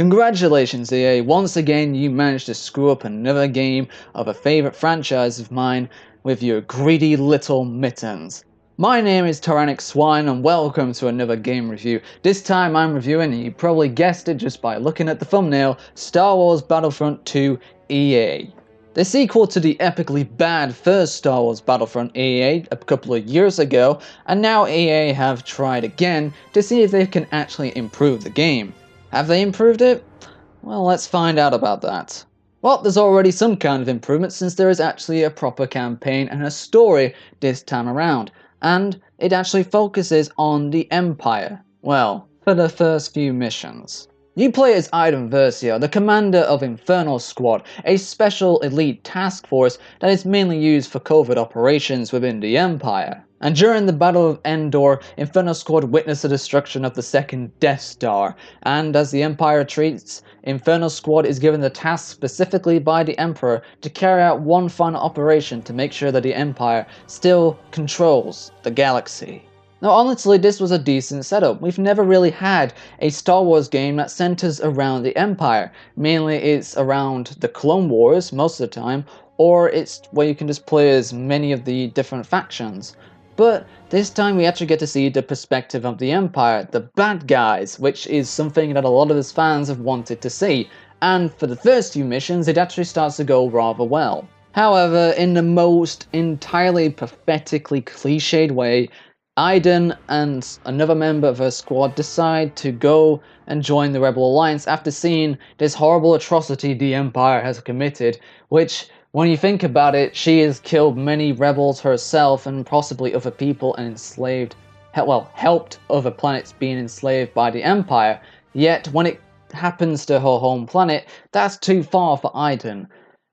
Congratulations EA, once again you managed to screw up another game of a favourite franchise of mine with your greedy little mittens. My name is Tyrannic Swine and welcome to another game review. This time I'm reviewing, and you probably guessed it just by looking at the thumbnail, Star Wars Battlefront 2 EA. The sequel to the epically bad first Star Wars Battlefront EA a couple of years ago, and now EA have tried again to see if they can actually improve the game. Have they improved it? Well, let's find out about that. Well, there's already some kind of improvement since there is actually a proper campaign and a story this time around, and it actually focuses on the Empire. Well, for the first few missions. You play as Iden Versio, the commander of Infernal Squad, a special elite task force that is mainly used for covert operations within the Empire. And during the Battle of Endor, Infernal Squad witnessed the destruction of the second Death Star, and as the Empire retreats, Infernal Squad is given the task specifically by the Emperor to carry out one final operation to make sure that the Empire still controls the galaxy. Now honestly, this was a decent setup. We've never really had a Star Wars game that centers around the Empire. Mainly it's around the Clone Wars most of the time, or it's where you can just play as many of the different factions. But this time we actually get to see the perspective of the Empire, the bad guys, which is something that a lot of us fans have wanted to see. And for the first few missions, it actually starts to go rather well. However, in the most entirely pathetically cliched way, Iden and another member of her squad decide to go and join the Rebel Alliance after seeing this horrible atrocity the Empire has committed, which, when you think about it, she has killed many rebels herself and possibly other people and helped other planets being enslaved by the Empire. Yet, when it happens to her home planet, that's too far for Iden.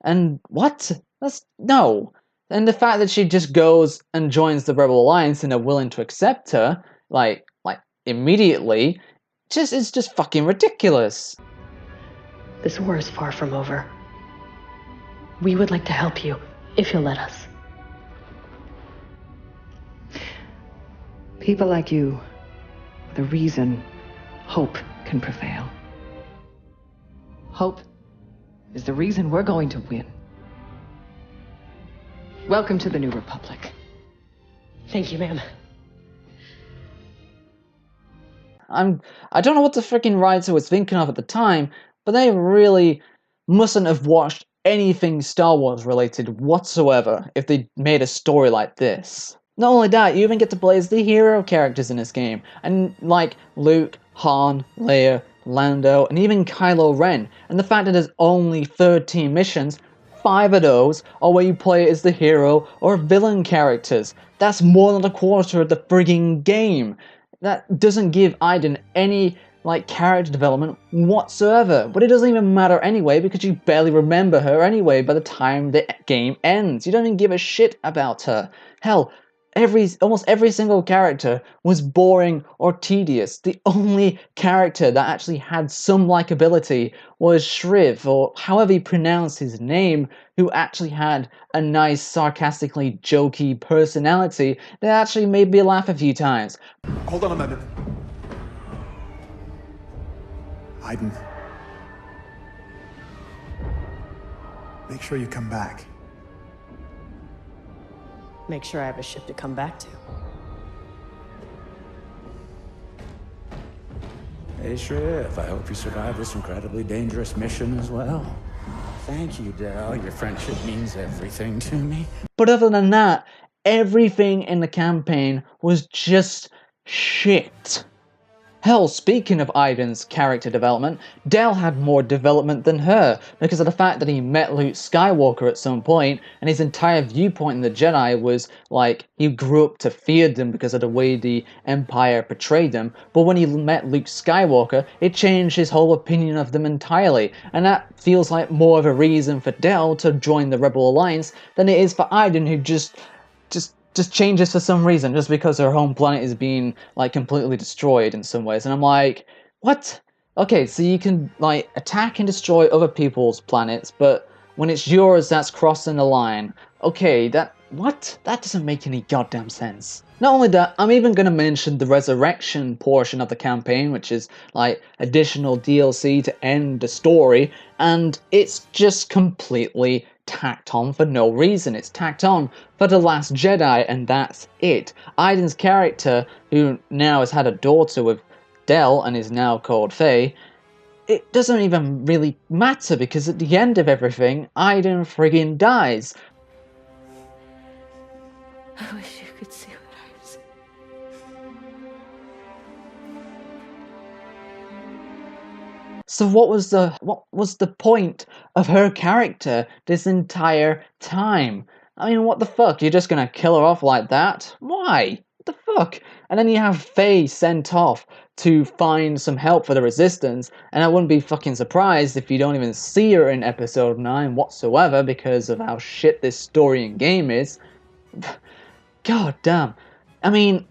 And what? No. And the fact that she just goes and joins the Rebel Alliance and are willing to accept her, like immediately, is just fucking ridiculous. This war is far from over. We would like to help you, if you'll let us. People like you are the reason hope can prevail. Hope is the reason we're going to win. Welcome to the New Republic. Thank you, ma'am. I don't know what the freaking writer was thinking of at the time, but they really mustn't have watched anything Star Wars related whatsoever if they made a story like this. Not only that, you even get to play as the hero characters in this game, and like Luke, Han, Leia, Lando, and even Kylo Ren, and the fact that there's only 13 missions, 5 of those are where you play as the hero or villain characters. That's more than a quarter of the frigging game. That doesn't give Iden any character development whatsoever, but it doesn't even matter anyway because you barely remember her anyway by the time the game ends. You don't even give a shit about her. Hell, almost every single character was boring or tedious. The only character that actually had some likability was Shriv, or however you pronounce his name, who actually had a nice, sarcastically jokey personality that actually made me laugh a few times. Hold on a minute. Iden. Make sure you come back. Make sure I have a ship to come back to. Hey, Shriv, I hope you survive this incredibly dangerous mission as well. Thank you, Del. Your friendship means everything to me. But other than that, everything in the campaign was just shit. Hell, speaking of Iden's character development, Del had more development than her because of the fact that he met Luke Skywalker at some point, and his entire viewpoint in the Jedi was he grew up to fear them because of the way the Empire portrayed them, but when he met Luke Skywalker, it changed his whole opinion of them entirely, and that feels like more of a reason for Del to join the Rebel Alliance than it is for Iden, who just changes for some reason, just because her home planet is being completely destroyed in some ways. And I'm like, what? Okay, so you can attack and destroy other people's planets, but when it's yours, that's crossing the line. Okay, that what? That doesn't make any goddamn sense. Not only that, I'm even going to mention the resurrection portion of the campaign, which is like additional DLC to end the story, and it's just completely tacked on for no reason. It's tacked on for The Last Jedi, and that's it. Aiden's character, who now has had a daughter with Del and is now called Faye, it doesn't even really matter because at the end of everything, Aiden friggin' dies. I wish you could see what I see. So what was the point of her character this entire time? I mean, what the fuck? You're just gonna kill her off like that? Why? What the fuck? And then you have Faye sent off to find some help for the Resistance, and I wouldn't be fucking surprised if you don't even see her in episode 9 whatsoever because of how shit this story and game is. God damn. I mean,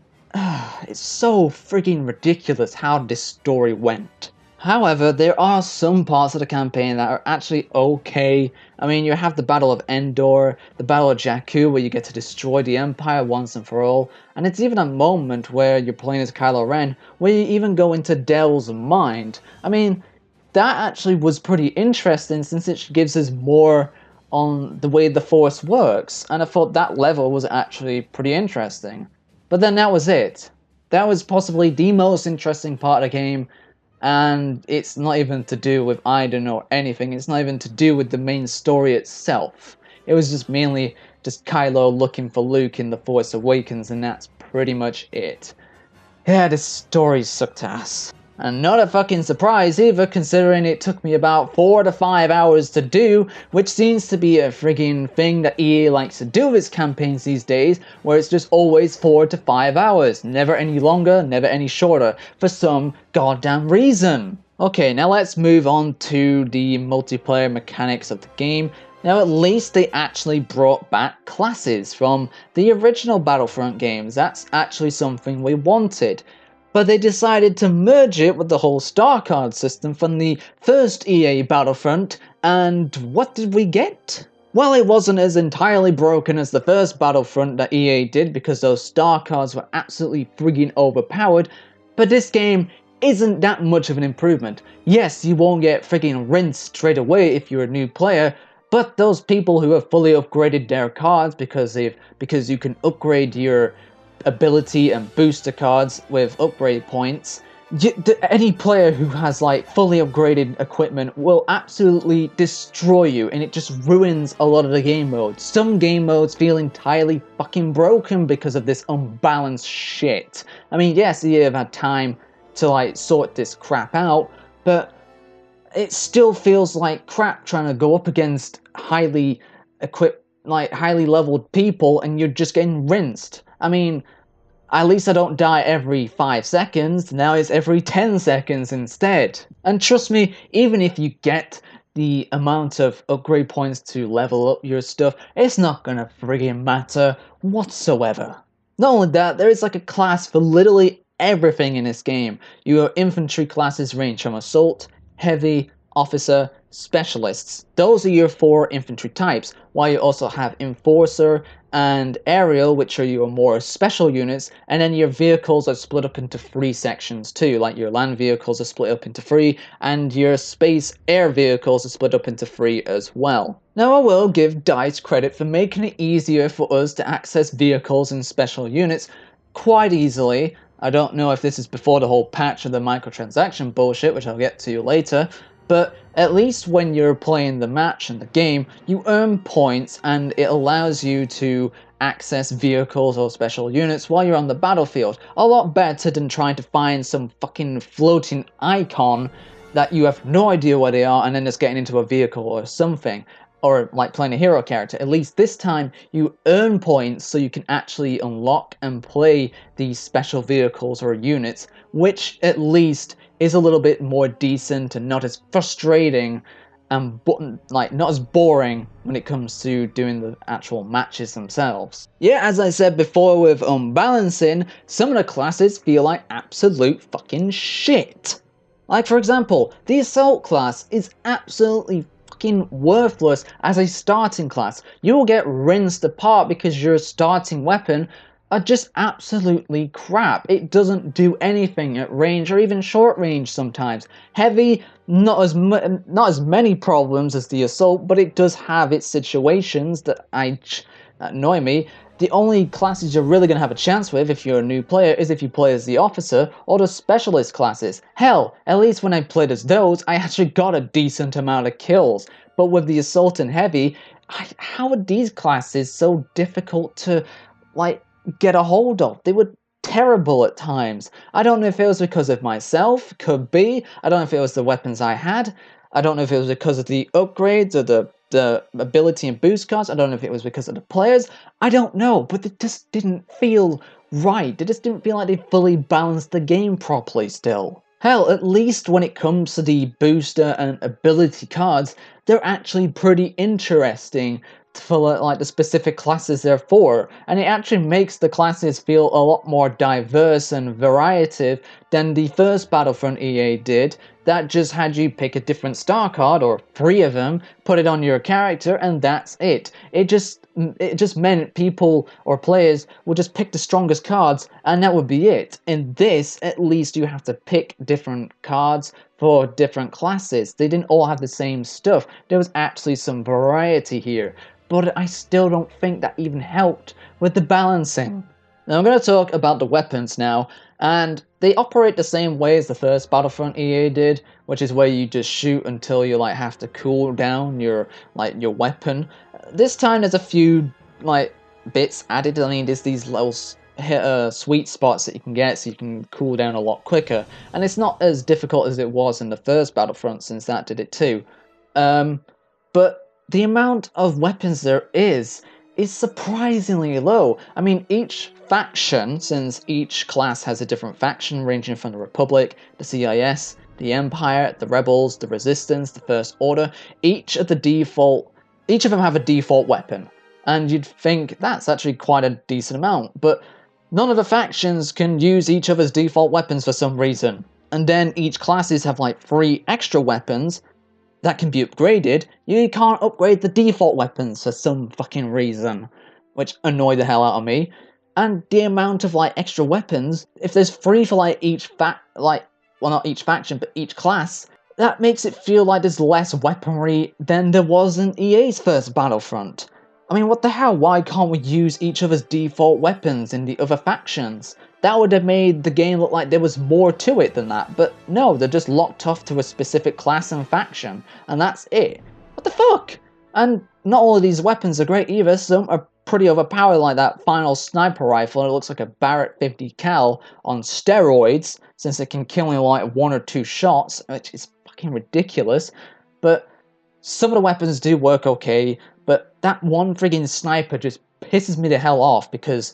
it's so freaking ridiculous how this story went. However, there are some parts of the campaign that are actually okay. I mean, you have the Battle of Endor, the Battle of Jakku, where you get to destroy the Empire once and for all, and it's even a moment where you're playing as Kylo Ren, where you even go into Del's mind. I mean, that actually was pretty interesting since it gives us more on the way the Force works, and I thought that level was actually pretty interesting. But then that was it. That was possibly the most interesting part of the game, and it's not even to do with Aiden or anything. It's not even to do with the main story itself. It was just mainly just Kylo looking for Luke in The Force Awakens, and that's pretty much it. Yeah, this story sucked ass. And not a fucking surprise either, considering it took me about 4 to 5 hours to do, which seems to be a friggin' thing that EA likes to do with its campaigns these days, where it's just always 4 to 5 hours, never any longer, never any shorter, for some goddamn reason. Okay, now let's move on to the multiplayer mechanics of the game. Now at least they actually brought back classes from the original Battlefront games. That's actually something we wanted. But they decided to merge it with the whole star card system from the first EA Battlefront, and what did we get? Well, it wasn't as entirely broken as the first Battlefront that EA did because those star cards were absolutely friggin' overpowered, but this game isn't that much of an improvement. Yes, you won't get friggin' rinsed straight away if you're a new player, but those people who have fully upgraded their cards because you can upgrade your ability and booster cards with upgrade points, any player who has like fully upgraded equipment will absolutely destroy you, and it just ruins a lot of the game modes. Some game modes feel entirely fucking broken because of this unbalanced shit. I mean, yes, you have had time to like sort this crap out, but it still feels like crap trying to go up against highly equipped, like highly leveled people, and you're just getting rinsed. I mean, at least I don't die every 5 seconds, now it's every 10 seconds instead. And trust me, even if you get the amount of upgrade points to level up your stuff, it's not gonna friggin' matter whatsoever. Not only that, there is like a class for literally everything in this game. Your infantry classes range from assault, heavy, officer, specialists. Those are your 4 infantry types, while you also have enforcer and aerial, which are your more special units, and then your vehicles are split up into 3 sections too, like your land vehicles are split up into 3, and your space air vehicles are split up into 3 as well. Now I will give DICE credit for making it easier for us to access vehicles and special units quite easily. I don't know if this is before the whole patch of the microtransaction bullshit, which I'll get to later, but at least when you're playing the match and the game, you earn points and it allows you to access vehicles or special units while you're on the battlefield. A lot better than trying to find some fucking floating icon that you have no idea what they are and then just getting into a vehicle or something. Or like playing a hero character. At least this time you earn points so you can actually unlock and play these special vehicles or units, which at least is a little bit more decent and not as frustrating and not as boring when it comes to doing the actual matches themselves. Yeah, as I said before with unbalancing, some of the classes feel like absolute fucking shit. Like for example, the assault class is absolutely fucking worthless as a starting class. You will get rinsed apart because your starting weapon are just absolutely crap. It doesn't do anything at range or even short range sometimes. Heavy, not as many problems as the assault, but it does have its situations that annoy me. The only classes you're really going to have a chance with if you're a new player is if you play as the officer or the specialist classes. Hell, at least when I played as those, I actually got a decent amount of kills. But with the assault and heavy, how are these classes so difficult to, like, get a hold of? They were terrible at times. I don't know if it was because of myself, could be. I don't know if it was the weapons I had. I don't know if it was because of the upgrades or the ability and boost cards. I don't know if it was because of the players. I don't know, but it just didn't feel right. It just didn't feel like they fully balanced the game properly still. Hell, at least when it comes to the booster and ability cards, they're actually pretty interesting for like the specific classes they're for, and it actually makes the classes feel a lot more diverse and variative than the first Battlefront EA did, that just had you pick a different star card, or 3 of them, put it on your character, and that's it. It just meant people or players would just pick the strongest cards, and that would be it. In this, at least you have to pick different cards for different classes. They didn't all have the same stuff. There was actually some variety here, but I still don't think that even helped with the balancing. Now I'm going to talk about the weapons now, and they operate the same way as the first Battlefront EA did, which is where you just shoot until you like have to cool down your weapon. This time there's a few like bits added. I mean, there's these little sweet spots that you can get so you can cool down a lot quicker, and it's not as difficult as it was in the first Battlefront, since that did it too. But the amount of weapons there is surprisingly low. I mean, each faction, since each class has a different faction ranging from the Republic, the CIS, the Empire, the Rebels, the Resistance, the First Order, each of them have a default weapon. And you'd think that's actually quite a decent amount, but none of the factions can use each other's default weapons for some reason. And then each classes have like 3 extra weapons that can be upgraded. You can't upgrade the default weapons for some fucking reason, which annoyed the hell out of me. And the amount of like extra weapons, if there's 3 for like not each faction, but each class, that makes it feel like there's less weaponry than there was in EA's first Battlefront. I mean, what the hell? Why can't we use each other's default weapons in the other factions? That would have made the game look like there was more to it than that, but no, they're just locked off to a specific class and faction, and that's it. What the fuck? And not all of these weapons are great either. Some are pretty overpowered, like that final sniper rifle. It looks like a Barrett 50 cal on steroids, since it can kill in like 1 or 2 shots, which is fucking ridiculous. But some of the weapons do work okay, but that one friggin' sniper just pisses me the hell off, because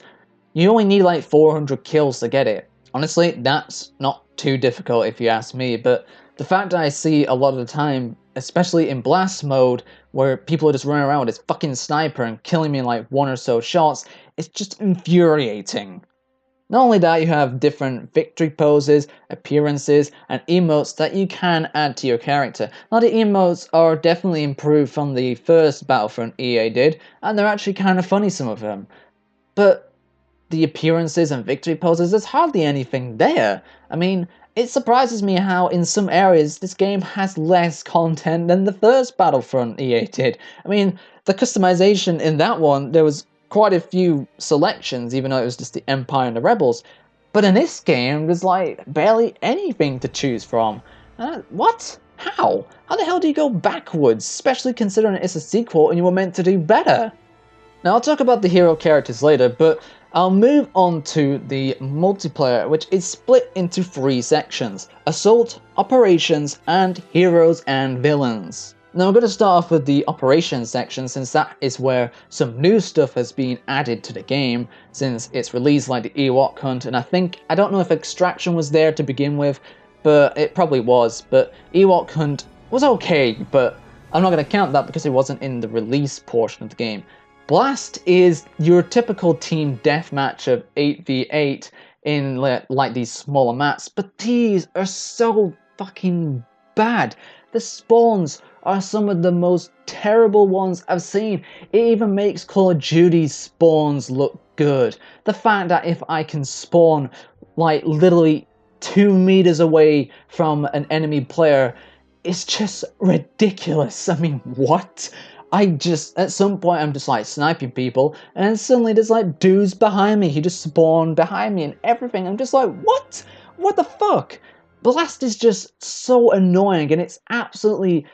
you only need like 400 kills to get it. Honestly, that's not too difficult if you ask me, but the fact that I see a lot of the time, especially in blast mode, where people are just running around with this fucking sniper and killing me in like 1 or so shots, it's just infuriating. Not only that, you have different victory poses, appearances, and emotes that you can add to your character. Now the emotes are definitely improved from the first Battlefront EA did, and they're actually kind of funny, some of them. But the appearances and victory poses, there's hardly anything there. I mean, it surprises me how in some areas this game has less content than the first Battlefront EA did. I mean, the customization in that one, there was quite a few selections, even though it was just the Empire and the Rebels. But in this game, there's like barely anything to choose from. What? How? How the hell do you go backwards, especially considering it's a sequel and you were meant to do better? Now, I'll talk about the hero characters later, but I'll move on to the multiplayer, which is split into 3 sections: Assault, Operations, and Heroes and Villains. Now I'm going to start off with the Operations section, since that is where some new stuff has been added to the game since its release, like the Ewok Hunt, and I don't know if Extraction was there to begin with, but it probably was, but Ewok Hunt was okay, but I'm not going to count that because it wasn't in the release portion of the game. Blast is your typical team deathmatch of 8v8 in like these smaller maps, but these are so fucking bad. The spawns are some of the most terrible ones I've seen. It even makes Call of Duty spawns look good. The fact that if I can spawn like literally 2 meters away from an enemy player, it's just ridiculous. I mean, what? At some point, I'm just like sniping people, and then suddenly there's like dudes behind me. He just spawned behind me and everything. I'm just like, what? What the fuck? Blast is just so annoying, and it's absolutely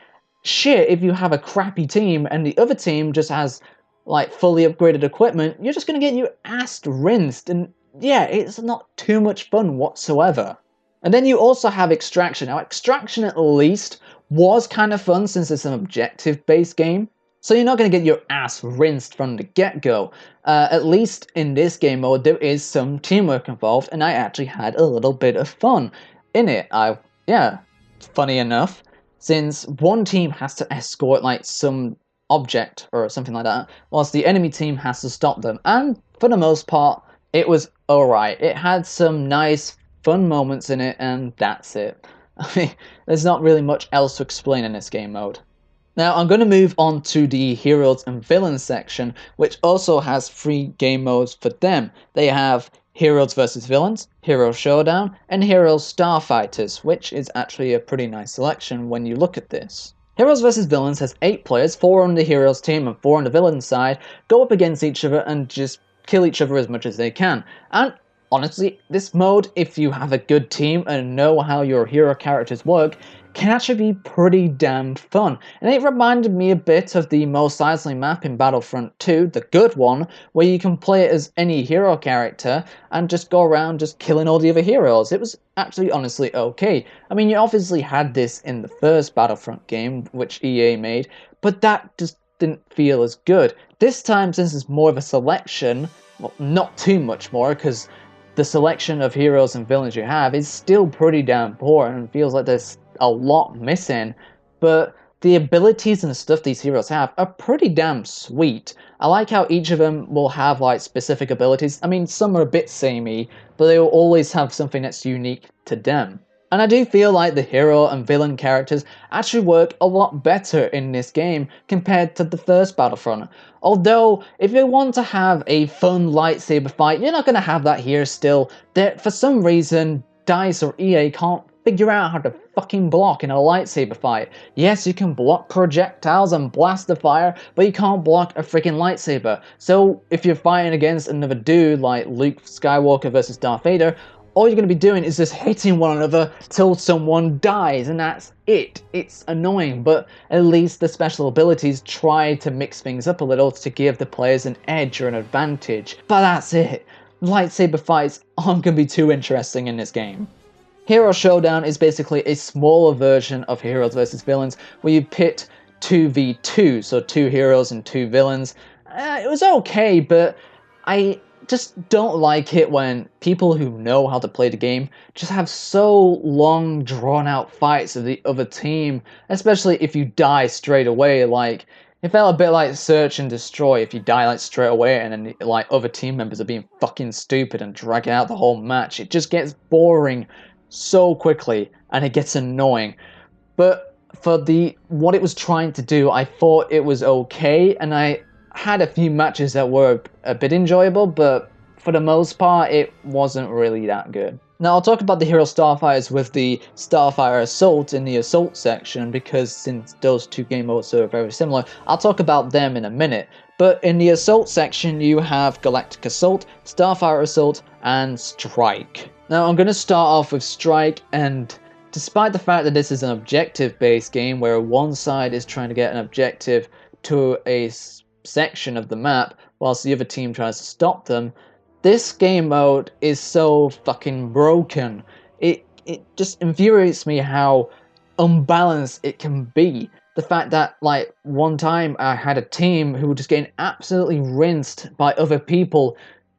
shit if you have a crappy team and the other team just has like fully upgraded equipment. You're just gonna get your ass rinsed, and yeah, it's not too much fun whatsoever. And then you also have Extraction. Now, Extraction at least was kind of fun since it's an objective-based game. So you're not going to get your ass rinsed from the get-go. At least in this game mode, there is some teamwork involved, and I actually had a little bit of fun in it. Funny enough, since one team has to escort like some object or something like that, whilst the enemy team has to stop them. And for the most part, it was alright. It had some nice fun moments in it, and that's it. I mean, there's not really much else to explain in this game mode. Now, I'm going to move on to the Heroes and Villains section, which also has 3 game modes for them. They have Heroes vs. Villains, Hero Showdown, and Heroes Starfighters, which is actually a pretty nice selection when you look at this. Heroes vs. Villains has 8 players, 4 on the Heroes team and 4 on the Villains side, go up against each other and just kill each other as much as they can. And honestly, this mode, if you have a good team and know how your hero characters work, can actually be pretty damn fun. And it reminded me a bit of the Mos Eisley map in Battlefront 2, the good one, where you can play it as any hero character and just go around just killing all the other heroes. It was actually honestly okay. I mean, you obviously had this in the first Battlefront game, which EA made, but that just didn't feel as good. This time, since it's more of a selection, well, not too much more, because the selection of heroes and villains you have is still pretty damn poor and feels like there's a lot missing, but the abilities and the stuff these heroes have are pretty damn sweet. I like how each of them will have like specific abilities. I mean, some are a bit samey, but they will always have something that's unique to them. And I do feel like the hero and villain characters actually work a lot better in this game compared to the first Battlefront. Although, if you want to have a fun lightsaber fight, you're not going to have that here still. For some reason, DICE or EA can't figure out how to fucking block in a lightsaber fight. Yes, you can block projectiles and blast the fire, but you can't block a freaking lightsaber. So if you're fighting against another dude like Luke Skywalker versus Darth Vader, all you're going to be doing is just hitting one another till someone dies, and that's it. It's annoying, but at least the special abilities try to mix things up a little to give the players an edge or an advantage. But that's it. Lightsaber fights aren't going to be too interesting in this game. Hero Showdown is basically a smaller version of Heroes vs. Villains, where you pit 2v2, so 2 heroes and 2 villains. It was okay, but I just don't like it when people who know how to play the game just have so long drawn out fights with the other team, especially if you die straight away. Like, it felt a bit like Search and Destroy if you die like straight away and then like other team members are being fucking stupid and dragging out the whole match. It just gets boring so quickly and it gets annoying. But for what it was trying to do, I thought it was okay, and I had a few matches that were a bit enjoyable, but for the most part, it wasn't really that good. Now, I'll talk about the Hero Starfighters with the Starfire Assault in the Assault section, because since those 2 game modes are very similar, I'll talk about them in a minute. But in the Assault section, you have Galactic Assault, Starfire Assault, and Strike. Now, I'm going to start off with Strike, and despite the fact that this is an objective-based game where one side is trying to get an objective to a section of the map whilst the other team tries to stop them, this game mode is so fucking broken. It just infuriates me how unbalanced it can be. The fact that, like, one time I had a team who were just getting absolutely rinsed by other people,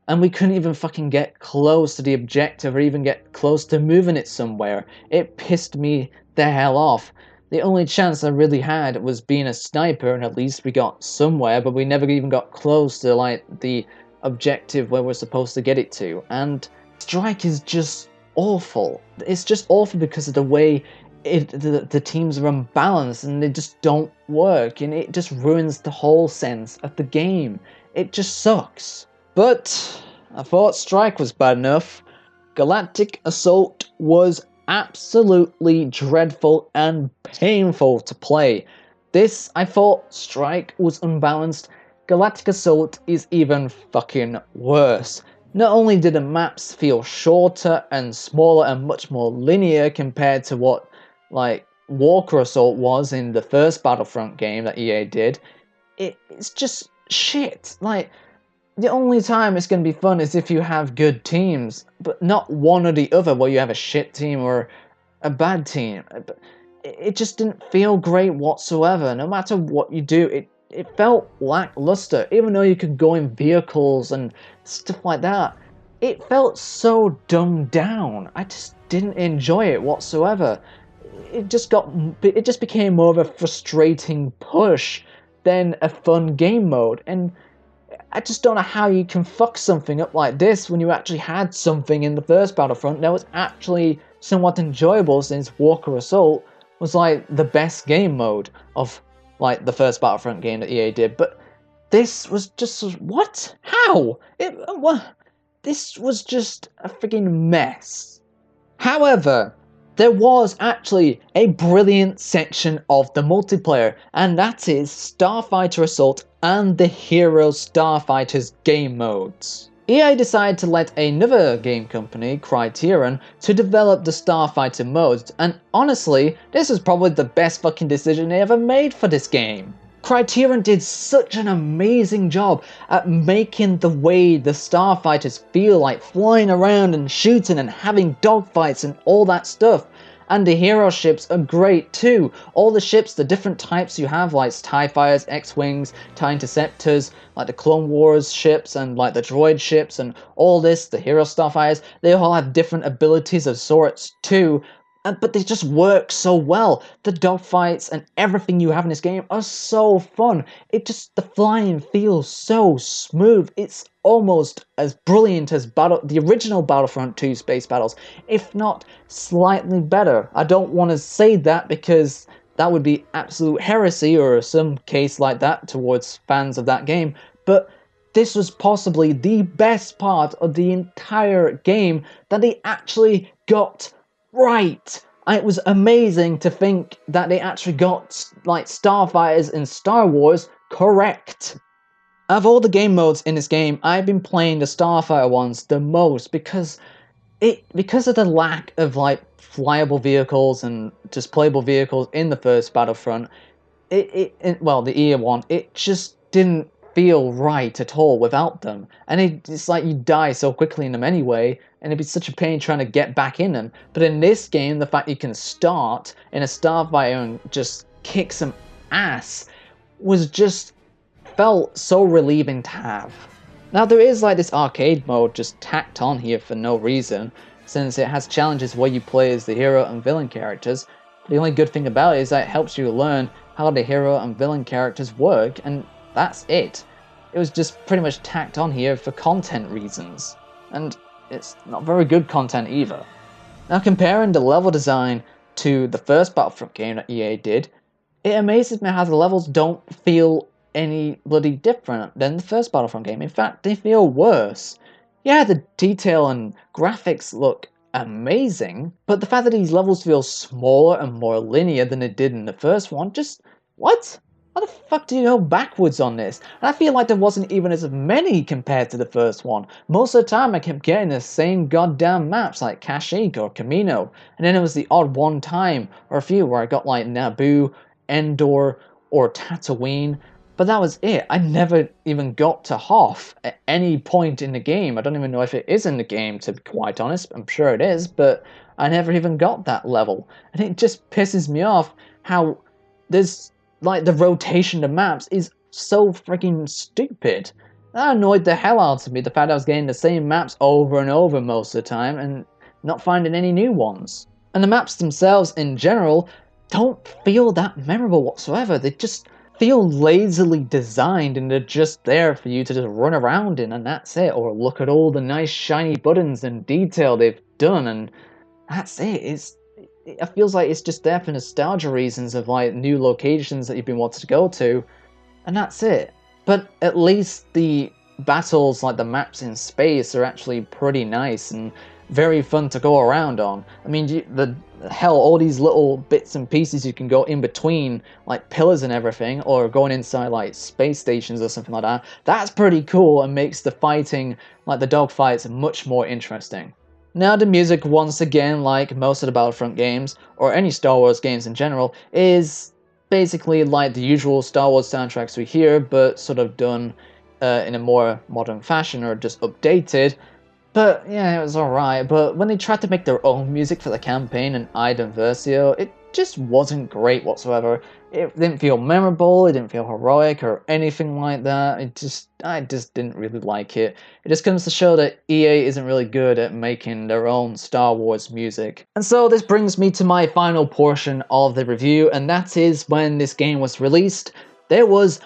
and we couldn't even fucking get close to the objective or even get close to moving it somewhere. It pissed me the hell off. The only chance I really had was being a sniper, and at least we got somewhere, but we never even got close to, like, the objective where we're supposed to get it to. And Strike is just awful. It's just awful because of the way the teams are unbalanced and they just don't work, and it just ruins the whole sense of the game. It just sucks. But I thought Strike was bad enough. Galactic Assault was absolutely dreadful and painful to play. This, I thought Strike was unbalanced. Galactic Assault is even fucking worse. Not only did the maps feel shorter and smaller and much more linear compared to what like Walker Assault was in the first Battlefront game that EA did, it's just shit. Like, the only time it's going to be fun is if you have good teams, but not one or the other, where you have a shit team or a bad team. It just didn't feel great whatsoever. No matter what you do, it felt lackluster. Even though you could go in vehicles and stuff like that, it felt so dumbed down. I just didn't enjoy it whatsoever. It just became more of a frustrating push than a fun game mode, and I just don't know how you can fuck something up like this when you actually had something in the first Battlefront that was actually somewhat enjoyable, since Walker Assault was like the best game mode of like the first Battlefront game that EA did. But this was just, what? How? This was just a freaking mess. However, there was actually a brilliant section of the multiplayer, and that is Starfighter Assault and the Hero Starfighters game modes. EA decided to let another game company, Criterion, to develop the Starfighter modes, and honestly, this was probably the best fucking decision they ever made for this game. Criterion did such an amazing job at making the way the Starfighters feel, like flying around and shooting and having dogfights and all that stuff. And the hero ships are great too. All the ships, the different types you have, like TIE Fighters, X-Wings, TIE Interceptors, like the Clone Wars ships and like the droid ships and all this, the Hero Starfighters, they all have different abilities of sorts too. But they just work so well. The dogfights and everything you have in this game are so fun. The flying feels so smooth. It's almost as brilliant as the original Battlefront 2 Space Battles, if not slightly better. I don't want to say that because that would be absolute heresy or some case like that towards fans of that game, but this was possibly the best part of the entire game that they actually got right. It was amazing to think that they actually got like Starfighters in Star Wars correct. Of all the game modes in this game, I've been playing the Starfighter ones the most because of the lack of like flyable vehicles and just playable vehicles in the first Battlefront. Well, the EA one, it just didn't feel right at all without them, and it's like you die so quickly in them anyway, and it'd be such a pain trying to get back in them. But in this game, the fact you can start in a Starfighter and just kick some ass felt so relieving to have. Now there is like this arcade mode just tacked on here for no reason, since it has challenges where you play as the hero and villain characters. The only good thing about it is that it helps you learn how the hero and villain characters work, and that's it. It was just pretty much tacked on here for content reasons, and it's not very good content either. Now comparing the level design to the first Battlefront game that EA did, it amazes me how the levels don't feel any bloody different than the first Battlefront game. In fact, they feel worse. Yeah, the detail and graphics look amazing, but the fact that these levels feel smaller and more linear than they did in the first one, just what? How the fuck do you go backwards on this? And I feel like there wasn't even as many compared to the first one. Most of the time I kept getting the same goddamn maps like Kashyyyk or Kamino, and then it was the odd one time or a few where I got like Naboo, Endor, or Tatooine, but that was it. I never even got to Hoth at any point in the game. I don't even know if it is in the game, to be quite honest. I'm sure it is, but I never even got that level. And it just pisses me off how there's like the rotation of maps is so freaking stupid. That annoyed the hell out of me, the fact I was getting the same maps over and over most of the time and not finding any new ones. And the maps themselves in general don't feel that memorable whatsoever. They just feel lazily designed, and they're just there for you to just run around in, and that's it. Or look at all the nice shiny buttons and detail they've done, and that's it. it feels like it's just there for nostalgia reasons of like new locations that you've been wanting to go to, and that's it. But at least the battles, like the maps in space, are actually pretty nice and very fun to go around on. I mean, hell, all these little bits and pieces you can go in between, like pillars and everything, or going inside like space stations or something like that. That's pretty cool and makes the fighting, like the dogfights, much more interesting. Now the music, once again, like most of the Battlefront games, or any Star Wars games in general, is basically like the usual Star Wars soundtracks we hear, but sort of done in a more modern fashion or just updated. But yeah, it was alright, but when they tried to make their own music for the campaign and Ida Versio, it just wasn't great whatsoever. It didn't feel memorable, it didn't feel heroic or anything like that. I just didn't really like it. It just comes to show that EA isn't really good at making their own Star Wars music. And so this brings me to my final portion of the review, and that is when this game was released, there was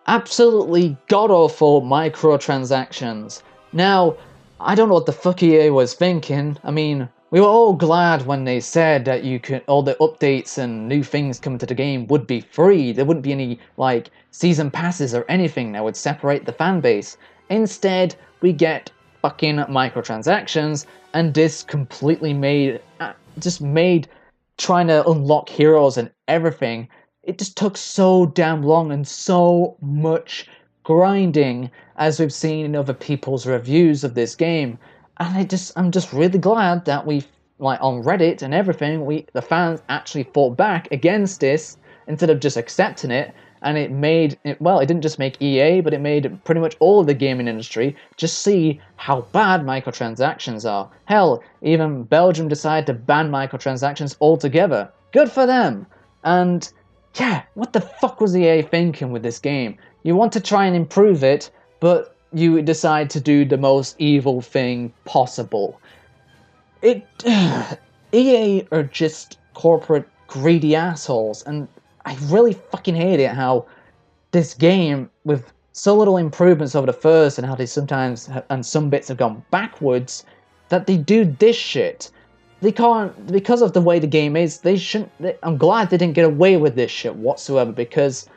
absolutely god-awful microtransactions. Now, I don't know what the fuck EA was thinking. I mean, we were all glad when they said that all the updates and new things coming to the game would be free. There wouldn't be any, like, season passes or anything that would separate the fan base. Instead, we get fucking microtransactions, and this completely made trying to unlock heroes and everything, it just took so damn long and so much grinding, as we've seen in other people's reviews of this game. And I'm just really glad that we, like on Reddit and everything, the fans actually fought back against this instead of just accepting it. And it didn't just make EA, but it made pretty much all of the gaming industry just see how bad microtransactions are. Hell, even Belgium decided to ban microtransactions altogether. Good for them! And yeah, what the fuck was EA thinking with this game? You want to try and improve it, but you decide to do the most evil thing possible. EA are just corporate greedy assholes, and I really fucking hate it how this game, with so little improvements over the first, and how they sometimes, and some bits have gone backwards, that they do this shit. They can't, because of the way the game is, I'm glad they didn't get away with this shit whatsoever, because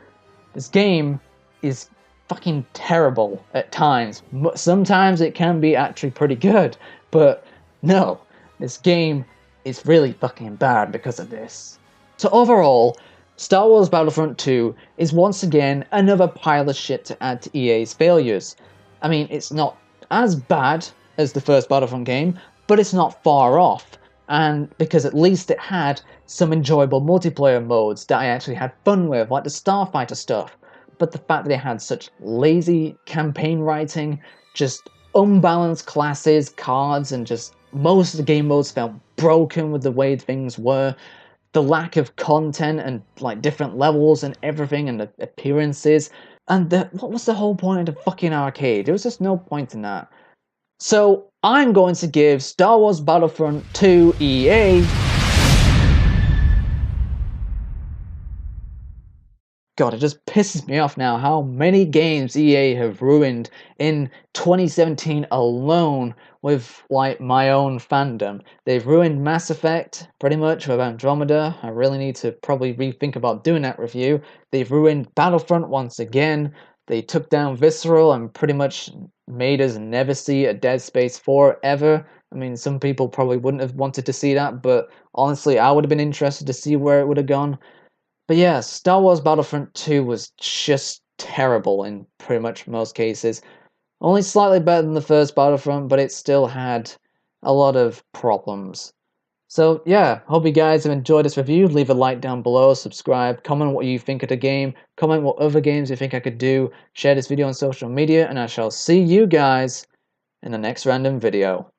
this game is fucking terrible at times. Sometimes it can be actually pretty good, but no, this game is really fucking bad because of this. So overall, Star Wars Battlefront 2 is once again another pile of shit to add to EA's failures. I mean, it's not as bad as the first Battlefront game, but it's not far off. And because at least it had some enjoyable multiplayer modes that I actually had fun with, like the Starfighter stuff. But the fact that it had such lazy campaign writing, just unbalanced classes, cards, and just most of the game modes felt broken with the way things were. The lack of content and like different levels and everything and the appearances. And what was the whole point of the fucking arcade? There was just no point in that. So I'm going to give Star Wars Battlefront 2 EA... God, it just pisses me off now how many games EA have ruined in 2017 alone with, like, my own fandom. They've ruined Mass Effect, pretty much, with Andromeda. I really need to probably rethink about doing that review. They've ruined Battlefront once again. They took down Visceral and pretty much made us never see a Dead Space 4 ever. I mean, some people probably wouldn't have wanted to see that, but honestly, I would have been interested to see where it would have gone. But yeah, Star Wars Battlefront 2 was just terrible in pretty much most cases. Only slightly better than the first Battlefront, but it still had a lot of problems. So yeah, hope you guys have enjoyed this review. Leave a like down below, subscribe, comment what you think of the game, comment what other games you think I could do, share this video on social media, and I shall see you guys in the next random video.